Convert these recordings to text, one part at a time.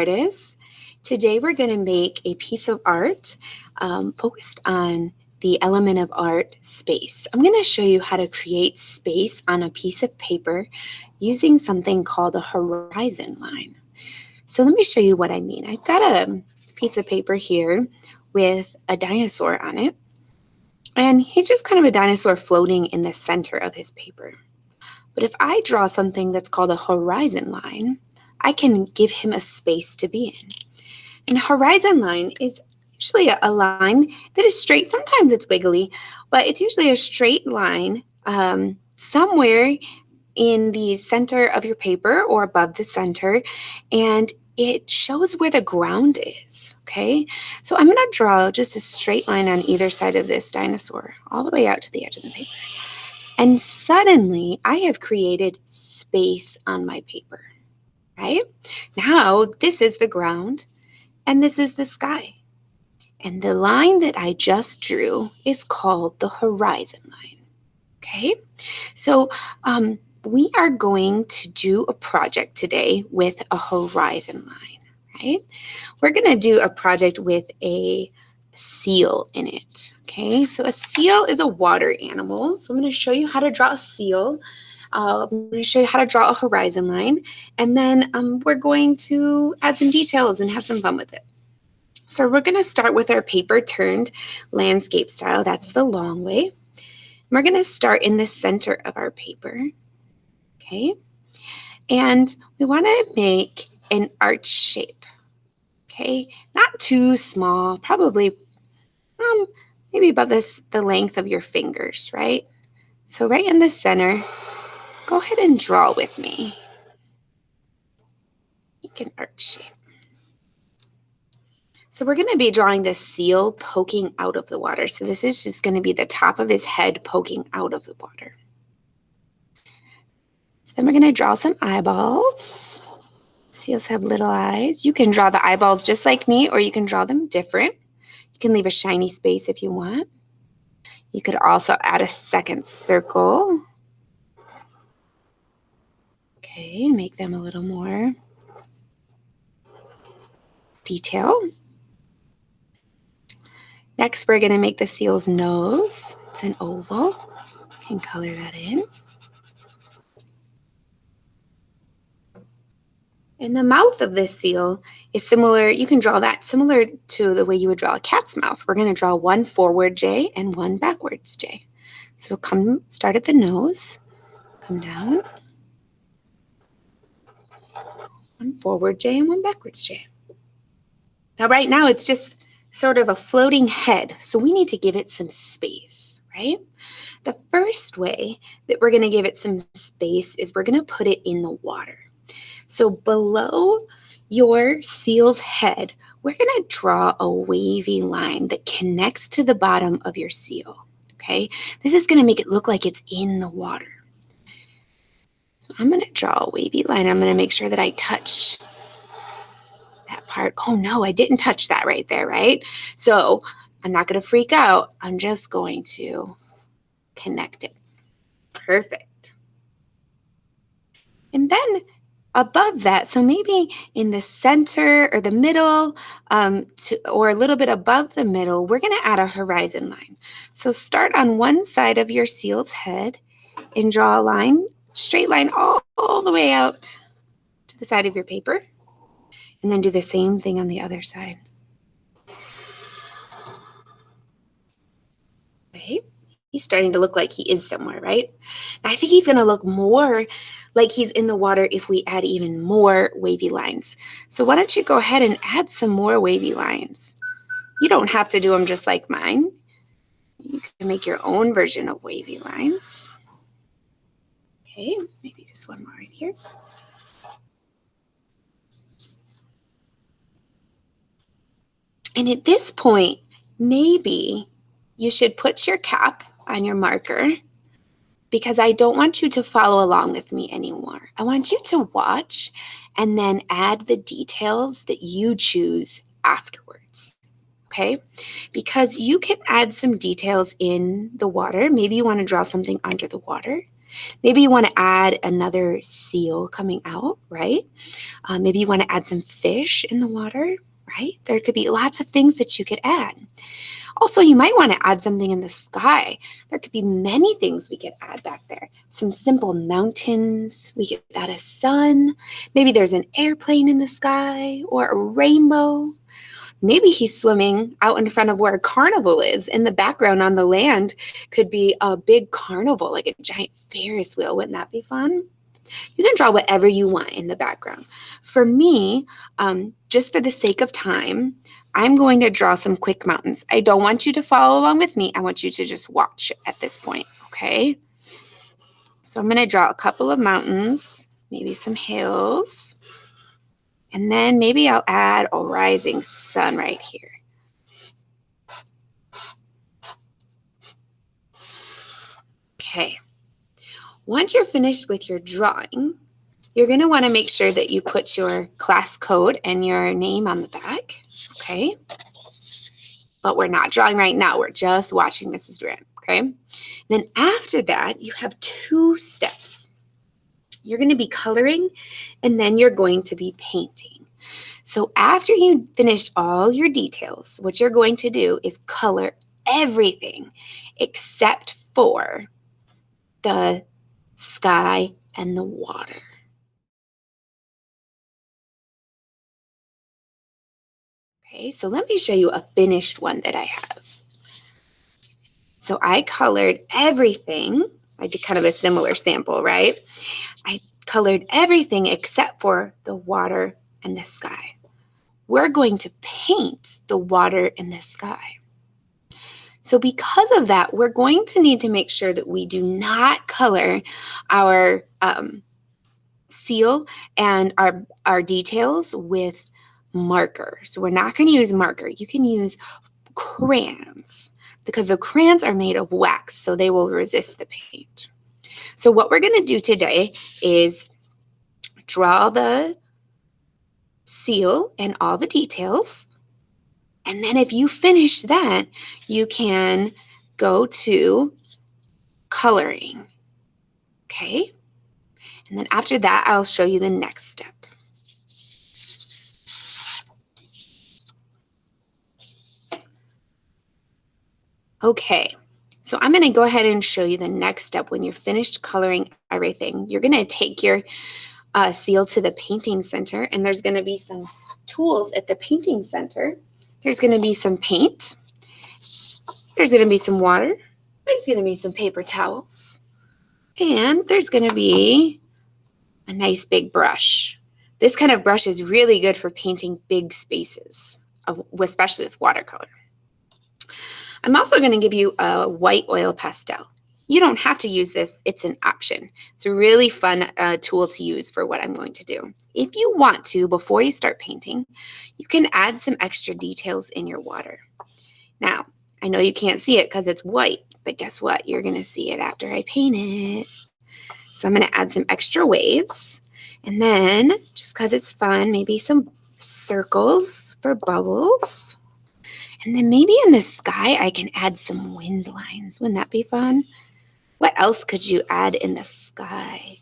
artists. Today we're going to make a piece of art focused on the element of art, space. I'm going to show you how to create space on a piece of paper using something called a horizon line. So let me show you what I mean. I've got a piece of paper here with a dinosaur on it, and he's just kind of a dinosaur floating in the center of his paper. But if I draw something that's called a horizon line, I can give him a space to be in. And a horizon line is usually a line that is straight. Sometimes it's wiggly, but it's usually a straight line somewhere in the center of your paper or above the center, and it shows where the ground is, okay? So I'm going to draw just a straight line on either side of this dinosaur, all the way out to the edge of the paper. And suddenly, I have created space on my paper, right? Now, this is the ground, and this is the sky. And the line that I just drew is called the horizon line, okay? So we are going to do a project today with a horizon line, right? We're going to do a project with a seal in it, okay? So a seal is a water animal. So I'm going to show you how to draw a seal. I'm going to show you how to draw a horizon line, and then we're going to add some details and have some fun with it. So we're going to start with our paper turned landscape style. That's the long way. We're going to start in the center of our paper, okay? And we want to make an arch shape, okay? Not too small, probably maybe about the length of your fingers, right? So right in the center, go ahead and draw with me. Make an arch shape. So we're going to be drawing the seal poking out of the water. So this is just going to be the top of his head poking out of the water. So then we're going to draw some eyeballs. Seals have little eyes. You can draw the eyeballs just like me, or you can draw them different. You can leave a shiny space if you want. You could also add a second circle. Okay, and make them a little more detail. Next, we're going to make the seal's nose. It's an oval. You can color that in. And the mouth of this seal is similar. You can draw that similar to the way you would draw a cat's mouth. We're going to draw one forward J and one backwards J. So start at the nose, come down. One forward J and one backwards J. Now, right now, it's just sort of a floating head, so we need to give it some space, right? The first way that we're going to give it some space is we're going to put it in the water. So below your seal's head, we're going to draw a wavy line that connects to the bottom of your seal, okay? This is going to make it look like it's in the water. So I'm going to draw a wavy line. I'm going to make sure that I touch that part. Oh no, I didn't touch that right there, right? So I'm not going to freak out. I'm just going to connect it. Perfect. And then above that, so maybe in the center or the middle or a little bit above the middle, we're going to add a horizon line. So start on one side of your seal's head and draw a line, straight line all the way out to the side of your paper. And then do the same thing on the other side. Okay. He's starting to look like he is somewhere, right? I think he's going to look more like he's in the water if we add even more wavy lines. So why don't you go ahead and add some more wavy lines? You don't have to do them just like mine. You can make your own version of wavy lines. Okay, maybe just one more right here. And at this point, maybe you should put your cap on your marker, because I don't want you to follow along with me anymore. I want you to watch and then add the details that you choose afterwards, okay? Because you can add some details in the water. Maybe you want to draw something under the water. Maybe you want to add another seal coming out, right? Maybe you want to add some fish in the water, right? There could be lots of things that you could add. Also, you might want to add something in the sky. There could be many things we could add back there. Some simple mountains. We could add a sun. Maybe there's an airplane in the sky or a rainbow. Maybe he's swimming out in front of where a carnival is. In the background on the land could be a big carnival, like a giant Ferris wheel. Wouldn't that be fun? You can draw whatever you want in the background. For me, just for the sake of time, I'm going to draw some quick mountains. I don't want you to follow along with me. I want you to just watch at this point, okay? So I'm going to draw a couple of mountains, maybe some hills, and then maybe I'll add a rising sun right here. Okay. Once you're finished with your drawing, you're going to want to make sure that you put your class code and your name on the back, okay? But we're not drawing right now. We're just watching Mrs. Duran, okay? Then after that, you have 2 steps. You're going to be coloring, and then you're going to be painting. So after you finish all your details, what you're going to do is color everything except for the sky and the water. Okay, so let me show you a finished one that I have. So I colored everything. I did kind of a similar sample, right? I colored everything except for the water and the sky. We're going to paint the water and the sky. So because of that, we're going to need to make sure that we do not color our seal and our details with marker. So we're not going to use marker. You can use crayons because the crayons are made of wax, so they will resist the paint. So what we're going to do today is draw the seal and all the details. And then if you finish that, you can go to coloring. Okay? And then after that, I'll show you the next step. Okay, so I'm going to go ahead and show you the next step. When you're finished coloring everything, you're going to take your seal to the painting center, and there's going to be some tools at the painting center. There's going to be some paint. There's going to be some water. There's going to be some paper towels. And there's going to be a nice big brush. This kind of brush is really good for painting big spaces, especially with watercolor. I'm also going to give you a white oil pastel. You don't have to use this. It's an option. It's a really fun tool to use for what I'm going to do. If you want to, before you start painting, you can add some extra details in your water. Now, I know you can't see it because it's white, but guess what? You're going to see it after I paint it. So I'm going to add some extra waves. And then, just because it's fun, maybe some circles for bubbles. And then maybe in the sky, I can add some wind lines. Wouldn't that be fun? What else could you add in the sky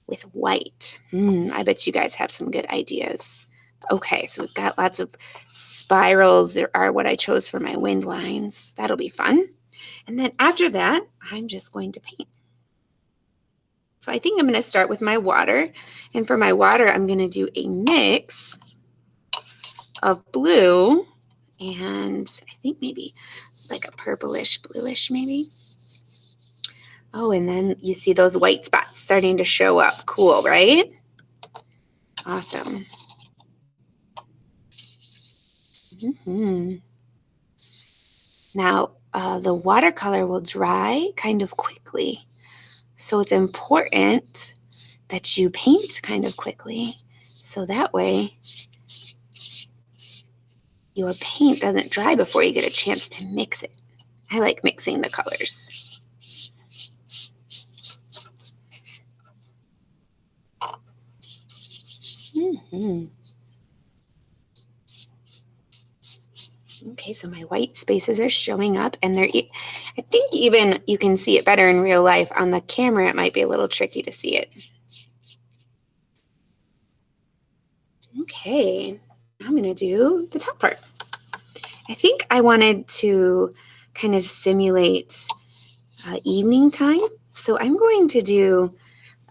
with white? I bet you guys have some good ideas. Okay, so we've got lots of spirals are what I chose for my wind lines. That'll be fun. And then after that, I'm just going to paint. So I think I'm going to start with my water. And for my water, I'm going to do a mix of blue and I think maybe like a purplish bluish maybe. Oh, and then you see those white spots starting to show up. Cool, right? Awesome. Now, the watercolor will dry kind of quickly. So it's important that you paint kind of quickly. So that way, your paint doesn't dry before you get a chance to mix it. I like mixing the colors. Okay, so my white spaces are showing up, and I think even you can see it better in real life. On the camera, it might be a little tricky to see it. Okay, I'm going to do the top part. I think I wanted to kind of simulate evening time, so I'm going to do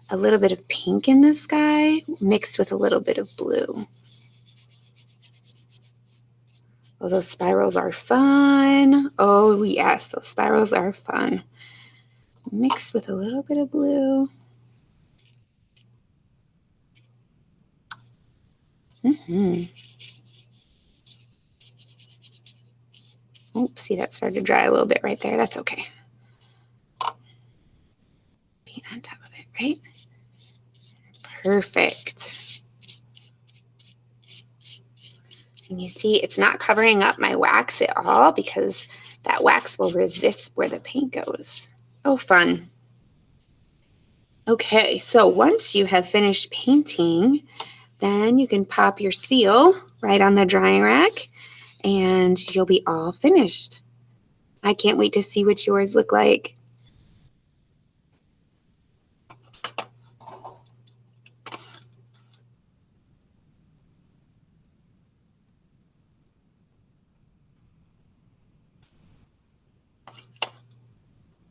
a little bit of pink in the sky mixed with a little bit of blue. Oh, those spirals are fun. Oh, yes, those spirals are fun. Mixed with a little bit of blue. Oh, see, that started to dry a little bit right there. That's okay. Paint on top of it, right? Perfect. And you see, it's not covering up my wax at all because that wax will resist where the paint goes. Oh, fun. Okay, so once you have finished painting, then you can pop your seal right on the drying rack and you'll be all finished. I can't wait to see what yours look like.